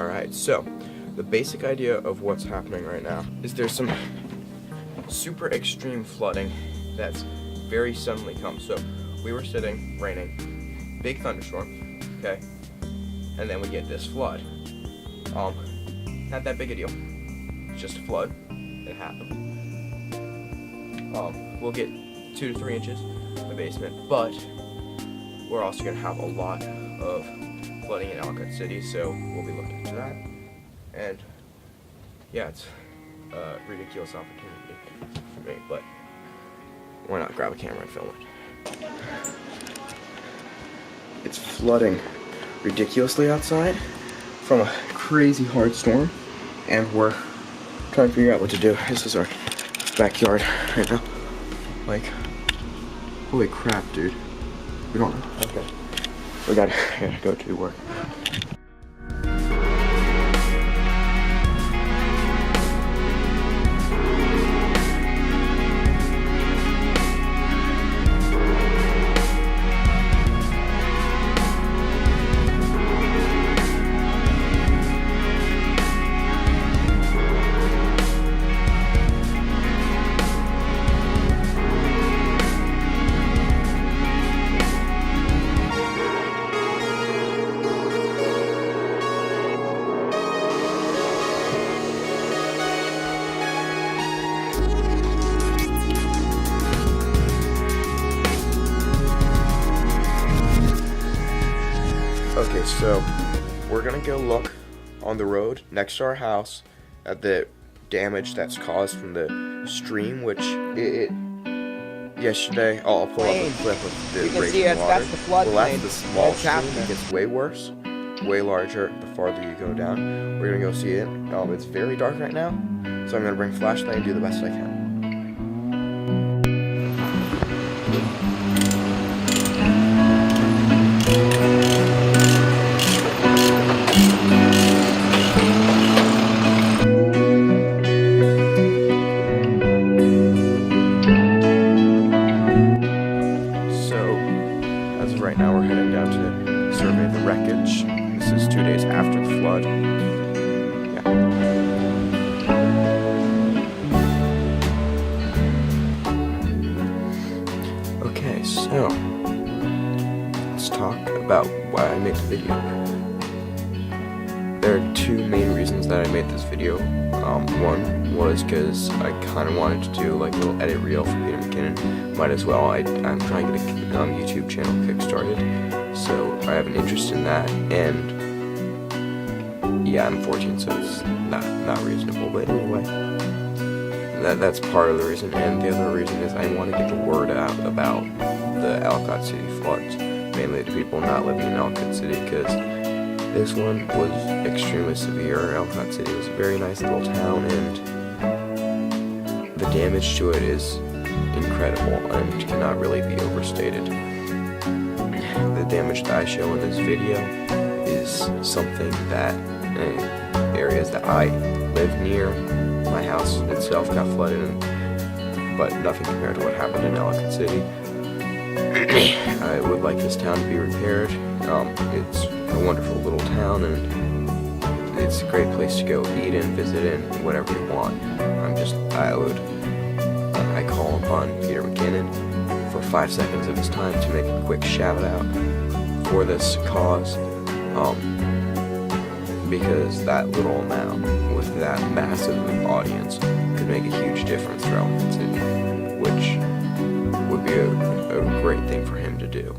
Alright, so the basic idea of what's happening right now is there's some super extreme flooding that's very suddenly come. So we were sitting, raining, big thunderstorm, okay, and then we get this flood. Not that big a deal. It's just a flood. It happened. We'll get 2 to 3 inches in the basement, but we're also gonna have a lot of flooding in Ellicott City, so we'll be looking into that. And yeah, it's a ridiculous opportunity for me, but why not grab a camera and film it? It's flooding ridiculously outside from a crazy hard storm, and we're trying to figure out what to do. This is our backyard right now. Like, holy crap, dude. We don't know. Okay. I gotta go to work. Okay, so we're gonna go look on the road next to our house at the damage that's caused from the stream, which yesterday, I'll pull up a clip of the raging water. That's the flood Well, that's the small stream. It gets way worse, way larger the farther you go down. We're gonna go see it. It's very dark right now, so I'm gonna bring a flashlight and do the best I can. Right now we're heading down to survey the wreckage. This is 2 days after the flood. Yeah. Okay, so let's talk about why I made the video. There are 2 main reasons that I made this video. One was because I kind of wanted to do like a little edit reel for Peter McKinnon. Might as well. I'm trying to get a YouTube channel kickstarted, so I have an interest in that. And yeah, I'm 14, so it's not reasonable. But anyway, that's part of the reason. And the other reason is I want to get the word out about the Ellicott City floods, mainly to people not living in Ellicott City, because this one was extremely severe. Ellicott City was a very nice little town, and the damage to it is incredible and cannot really be overstated. The damage that I show in this video is something that areas that I live near, my house itself got flooded, but nothing compared to what happened in Ellicott City. I would like this town to be repaired. It's a wonderful little town, and it's a great place to go eat and visit in, whatever you want. I call upon Peter McKinnon for 5 seconds of his time to make a quick shout out for this cause, because that little amount with that massive audience could make a huge difference for Ellicott City, which would be a great thing for him to do.